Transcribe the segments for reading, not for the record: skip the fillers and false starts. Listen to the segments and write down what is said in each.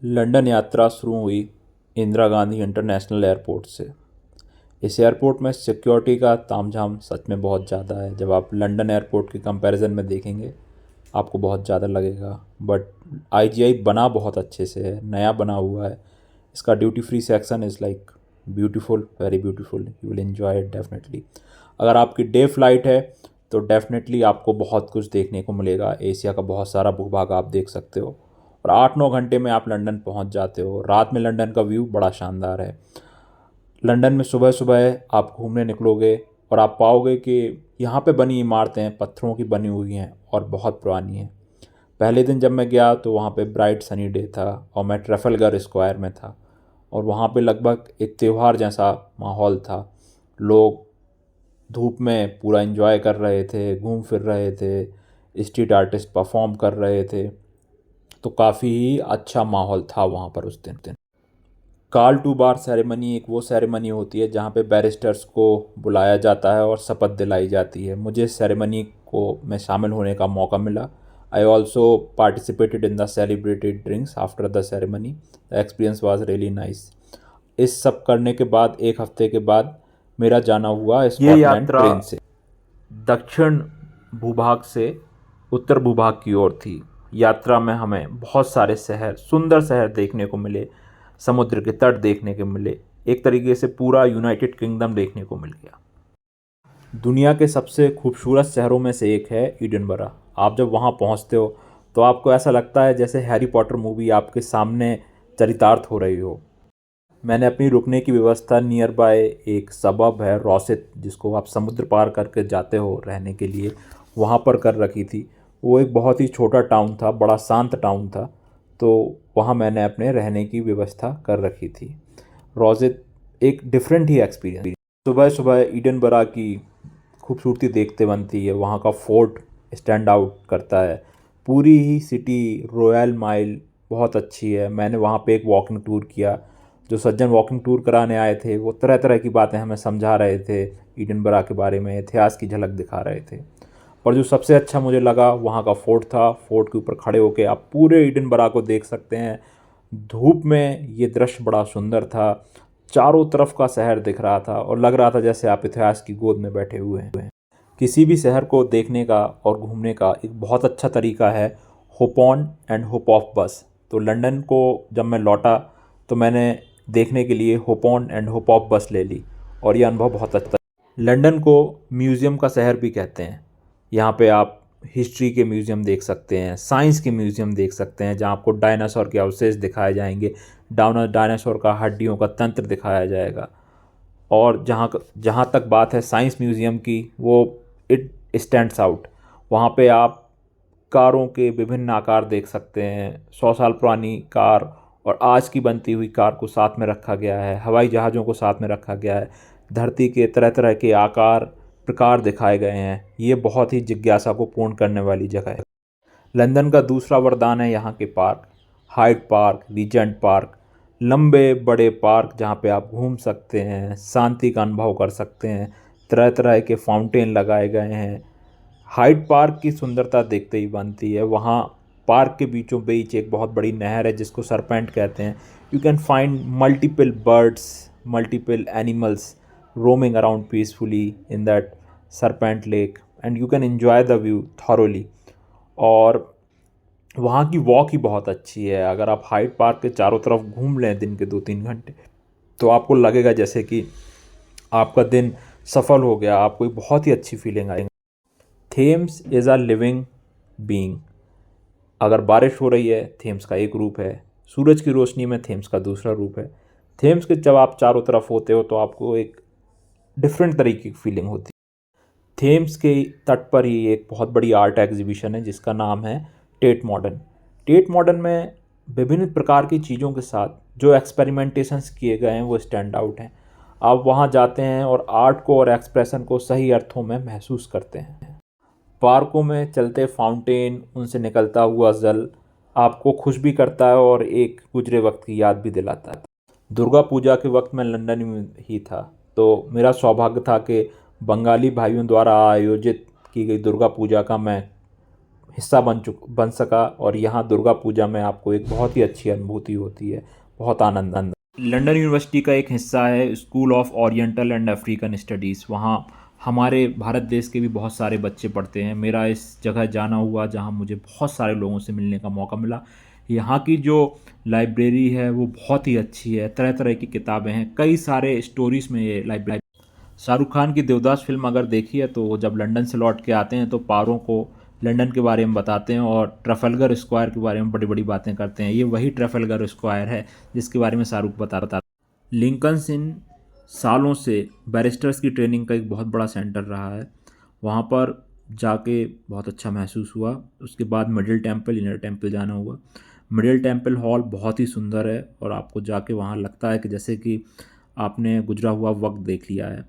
London यात्रा शुरू हुई इंदिरा गांधी इंटरनेशनल एयरपोर्ट से। इस एयरपोर्ट में सिक्योरिटी का तामझाम सच में बहुत ज़्यादा है। जब आप लंदन एयरपोर्ट के कंपैरिजन में देखेंगे आपको बहुत ज़्यादा लगेगा, बट आईजीआई बना बहुत अच्छे से है, नया बना हुआ है। इसका duty free section is like beautiful, very beautiful, you will enjoy it definitely. अगर आपकी डे फ्लाइट है तो डेफिनेटली आपको बहुत कुछ देखने को मिलेगा। एशिया का बहुत सारा भूभाग आप देख सकते हो और 8-9 घंटे में आप लंदन पहुंच जाते हो। रात में लंदन का व्यू बड़ा शानदार है। लंदन में सुबह सुबह आप घूमने निकलोगे और आप पाओगे कि यहाँ पे बनी इमारतें पत्थरों की बनी हुई हैं और बहुत पुरानी हैं। पहले दिन जब मैं गया तो वहाँ पे ब्राइट सनी डे था और मैं ट्रैफलगर स्क्वायर में था और वहाँ पे लगभग एक त्यौहार जैसा माहौल था। लोग धूप में पूरा एंजॉय कर रहे थे, घूम फिर रहे थे, स्ट्रीट आर्टिस्ट परफॉर्म कर रहे थे। तो काफ़ी ही अच्छा माहौल था वहाँ पर उस दिन। कॉल टू बार सेरेमनी एक वो सेरेमनी होती है जहाँ पे बैरिस्टर्स को बुलाया जाता है और शपथ दिलाई जाती है। मुझे इस सेरेमनी को में शामिल होने का मौका मिला। I also participated in the celebrated drinks after the ceremony. The experience was really nice. इस सब करने के बाद एक हफ्ते के बाद मेरा जाना हुआ स्कॉटलैंड ट्रेन से। दक्षिण भूभाग से उत्तर भूभाग की ओर थी। यात्रा में हमें बहुत सारे शहर, सुंदर शहर देखने को मिले, समुद्र के तट देखने को मिले। एक तरीके से पूरा यूनाइटेड किंगडम देखने को मिल गया। दुनिया के सबसे खूबसूरत शहरों में से एक है एडिनबरा। आप जब वहाँ पहुँचते हो तो आपको ऐसा लगता है जैसे हैरी पॉटर मूवी आपके सामने चरितार्थ हो रही हो। मैंने अपनी रुकने की व्यवस्था नियर बाय एक सबब है रोसेत, जिसको आप समुद्र पार करके जाते हो रहने के लिए, वहाँ पर कर रखी थी। वो एक बहुत ही छोटा टाउन था, बड़ा शांत टाउन था, तो वहाँ मैंने अपने रहने की व्यवस्था कर रखी थी। रोसेत एक डिफरेंट ही एक्सपीरियंस। सुबह सुबह ईडनबरा की खूबसूरती देखते बनती है। वहाँ का फोर्ट स्टैंड आउट करता है। पूरी ही सिटी रॉयल माइल बहुत अच्छी है। मैंने वहाँ पे एक वॉकिंग टूर किया। जो सज्जन वॉकिंग टूर कराने आए थे वो तरह तरह की बातें हमें समझा रहे थे, ईडनबरा के बारे में इतिहास की झलक दिखा रहे थे। और जो सबसे अच्छा मुझे लगा वहाँ का फोर्ट था। फोर्ट के ऊपर खड़े होकर आप पूरे ईडनबरा को देख सकते हैं। धूप में ये दृश्य बड़ा सुंदर था। चारों तरफ का शहर दिख रहा था और लग रहा था जैसे आप इतिहास की गोद में बैठे हुए हैं। किसी भी शहर को देखने का और घूमने का एक बहुत अच्छा तरीका है hope on and hope of बस। तो लंदन को जब मैं लौटा तो मैंने देखने के लिए hope on and hope of बस ले ली और ये अनुभव बहुत अच्छा था। लंदन को म्यूज़ियम का शहर भी कहते हैं। यहाँ पे आप हिस्ट्री के म्यूज़ियम देख सकते हैं, साइंस के म्यूज़ियम देख सकते हैं जहाँ आपको डायनासोर के अवशेष दिखाए जाएंगे, डायनासोर का हड्डियों का तंत्र दिखाया जाएगा। और जहाँ तक बात है साइंस म्यूज़ियम की, वो इट स्टैंड्स आउट। वहाँ पे आप कारों के विभिन्न आकार देख सकते हैं। 100 साल पुरानी कार और आज की बनती हुई कार को साथ में रखा गया है। हवाई जहाज़ों को साथ में रखा गया है। धरती के तरह तरह के आकार प्रकार दिखाए गए हैं। ये बहुत ही जिज्ञासा को पूर्ण करने वाली जगह है। लंदन का दूसरा वरदान है यहाँ के park. Hyde Park, Regent Park, लंबे बड़े पार्क जहाँ पे आप घूम सकते हैं, शांति का अनुभव कर सकते हैं। तरह तरह के फाउंटेन लगाए गए हैं। हाइड पार्क की सुंदरता देखते ही बनती है। वहाँ पार्क के बीचों बीच एक बहुत बड़ी नहर है जिसको सरपेंट कहते हैं। You can find multiple birds, multiple animals roaming around peacefully in that serpent lake and you can enjoy the view thoroughly. और वहाँ की वॉक ही बहुत अच्छी है। अगर आप हाइड पार्क के चारों तरफ घूम लें दिन के 2-3 घंटे तो आपको लगेगा जैसे कि आपका दिन सफल हो गया। आपको एक बहुत ही अच्छी फीलिंग आएगी। Thames is a living being. अगर बारिश हो रही है थेम्स का एक रूप है, सूरज की रोशनी में थेम्स का दूसरा रूप है। थेम्स के जब आप चारों तरफ होते हो तो आपको एक डिफरेंट तरीके की फीलिंग होती है। थेम्स के तट पर ही एक बहुत बड़ी आर्ट एग्जीबिशन है जिसका नाम है टेट मॉडर्न। टेट मॉडर्न में विभिन्न प्रकार की चीज़ों के साथ जो एक्सपेरिमेंटेशंस किए गए हैं वो स्टैंड आउट हैं। आप वहाँ जाते हैं और आर्ट को और एक्सप्रेशन को सही अर्थों में महसूस करते हैं। पार्कों में चलते फाउंटेन, उनसे निकलता हुआ जल आपको खुश भी करता है और एक गुजरे वक्त की याद भी दिलाता है। दुर्गा पूजा के वक्त मैं लंदन में ही था तो मेरा सौभाग्य था कि बंगाली भाइयों द्वारा आयोजित की गई दुर्गा पूजा का मैं हिस्सा बन सका, और यहाँ दुर्गा पूजा में आपको एक बहुत ही अच्छी अनुभूति होती है, बहुत आनंद। लंदन यूनिवर्सिटी का एक हिस्सा है school of oriental and African studies. वहाँ हमारे भारत देश के भी बहुत सारे बच्चे पढ़ते हैं। मेरा इस जगह जाना हुआ जहाँ मुझे बहुत सारे लोगों से मिलने का मौका मिला। यहाँ की जो लाइब्रेरी है वो बहुत ही अच्छी है, तरह तरह की किताबें हैं, कई सारे स्टोरीज़ में ये लाइब्रेरी। शाहरुख खान की देवदास फिल्म अगर देखी है तो जब लंदन से लौट के आते हैं तो पारों को लंदन के बारे में बताते हैं और ट्रफलगर स्क्वायर के बारे में बड़ी बड़ी बातें करते हैं। ये वही ट्रफलगर स्क्वायर है जिसके बारे में शाहरुख बता रहा था। लिंकन्स इन सालों से बैरिस्टर्स की ट्रेनिंग का एक बहुत बड़ा सेंटर रहा है। वहाँ पर जाके बहुत अच्छा महसूस हुआ। उसके बाद मिडिल टेम्पल, इनर टेम्पल जाना हुआ। मिडिल टेम्पल हॉल बहुत ही सुंदर है और आपको जाके वहाँ लगता है कि जैसे कि आपने गुजरा हुआ वक्त देख लिया है।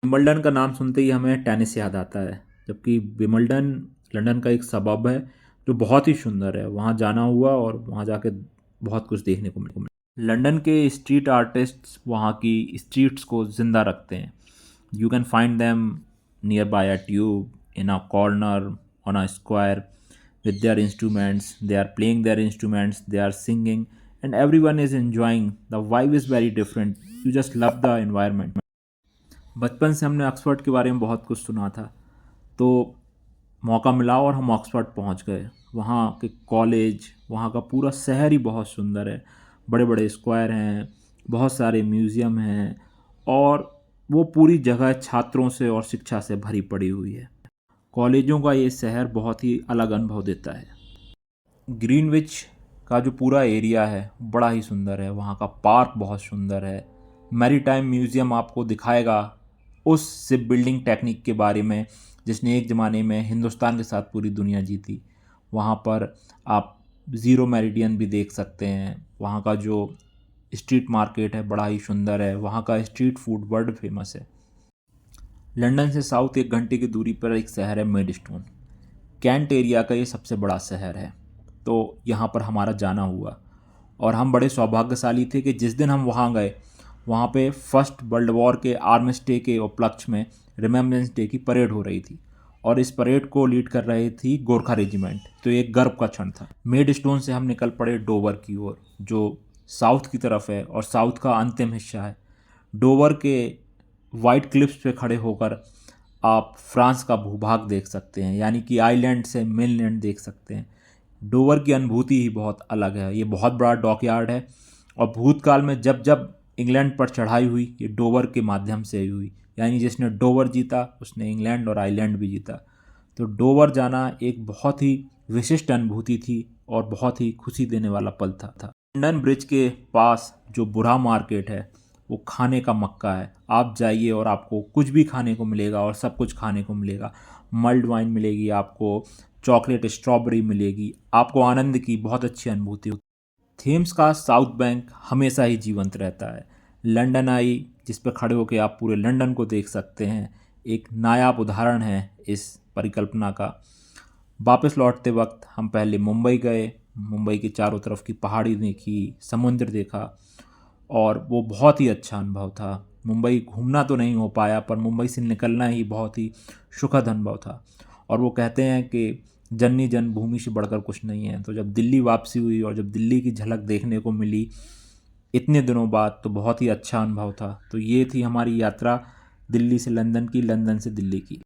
विम्बलडन का नाम सुनते ही हमें टेनिस याद आता है, जबकि विम्बलडन लंदन का एक सबब है जो बहुत ही सुंदर है। वहाँ जाना हुआ और वहाँ जाके बहुत कुछ देखने को मिला। लंदन के स्ट्रीट आर्टिस्ट्स वहाँ की स्ट्रीट्स को ज़िंदा रखते हैं। You can find them near by a tube, in a corner, on a square with their instruments. They are playing their instruments, they are singing, and everyone is enjoying. The vibe is very different. You just love the environment. बचपन से हमने Oxford के बारे में बहुत कुछ सुना था, तो मौका मिला और हम ऑक्सफोर्ड पहुंच गए। वहाँ के कॉलेज, वहाँ का पूरा शहर ही बहुत सुंदर है। बड़े बड़े स्क्वायर हैं, बहुत सारे म्यूज़ियम हैं, और वो पूरी जगह छात्रों से और शिक्षा से भरी पड़ी हुई है। कॉलेजों का ये शहर बहुत ही अलग अनुभव देता है। ग्रीनविच का जो पूरा एरिया है बड़ा ही सुंदर है। वहाँ का पार्क बहुत सुंदर है। मैरीटाइम म्यूज़ियम आपको दिखाएगा उस शिप बिल्डिंग टेक्निक के बारे में जिसने एक ज़माने में हिंदुस्तान के साथ पूरी दुनिया जीती। वहाँ पर आप ज़ीरो मेरिडियन भी देख सकते हैं। वहाँ का जो स्ट्रीट मार्केट है बड़ा ही सुंदर है। वहाँ का स्ट्रीट फूड वर्ल्ड फेमस है। लंदन से साउथ 1 घंटे की दूरी पर एक शहर है मेडस्टोन। कैंट एरिया का ये सबसे बड़ा शहर है, तो यहाँ पर हमारा जाना हुआ और हम बड़े सौभाग्यशाली थे कि जिस दिन हम वहाँ गए वहाँ पे फर्स्ट वर्ल्ड वॉर के आर्मिस डे के उपलक्ष्य में रिमेम्बरेंस डे की परेड हो रही थी और इस परेड को लीड कर रही थी गोरखा रेजिमेंट। तो एक गर्व का क्षण था। मेडस्टोन से हम निकल पड़े डोवर की ओर, जो साउथ की तरफ है और साउथ का अंतिम हिस्सा है। डोवर के वाइट क्लिफ्स पे खड़े होकर आप फ्रांस का भूभाग देख सकते हैं, यानी कि आइलैंड से मेनलैंड देख सकते हैं। डोवर की अनुभूति ही बहुत अलग है। ये बहुत बड़ा डॉकयार्ड है और भूतकाल में जब जब इंग्लैंड पर चढ़ाई हुई ये डोवर के माध्यम से हुई, यानी जिसने डोवर जीता उसने इंग्लैंड और आइलैंड भी जीता। तो डोवर जाना एक बहुत ही विशिष्ट अनुभूति थी और बहुत ही खुशी देने वाला पल था। लंदन ब्रिज के पास जो बुरा मार्केट है वो खाने का मक्का है। आप जाइए और आपको कुछ भी खाने को मिलेगा और सब कुछ खाने को मिलेगा। मल्ड वाइन मिलेगी, आपको चॉकलेट स्ट्रॉबेरी मिलेगी, आपको आनंद की बहुत अच्छी अनुभूति होती है। थेम्स का साउथ बैंक हमेशा ही जीवंत रहता है। लंदन आई जिस पर खड़े होकर आप पूरे लंदन को देख सकते हैं, एक नायाब उदाहरण है इस परिकल्पना का। वापस लौटते वक्त हम पहले मुंबई गए, मुंबई के चारों तरफ की पहाड़ी देखी, समुद्र देखा और वो बहुत ही अच्छा अनुभव था। मुंबई घूमना तो नहीं हो पाया पर मुंबई से निकलना ही बहुत ही सुखद अनुभव था। और वो कहते हैं कि जननी जन्मभूमि से बढ़कर कुछ नहीं है। तो जब दिल्ली वापसी हुई और जब दिल्ली की झलक देखने को मिली इतने दिनों बाद, तो बहुत ही अच्छा अनुभव था। तो ये थी हमारी यात्रा दिल्ली से लंदन की, लंदन से दिल्ली की।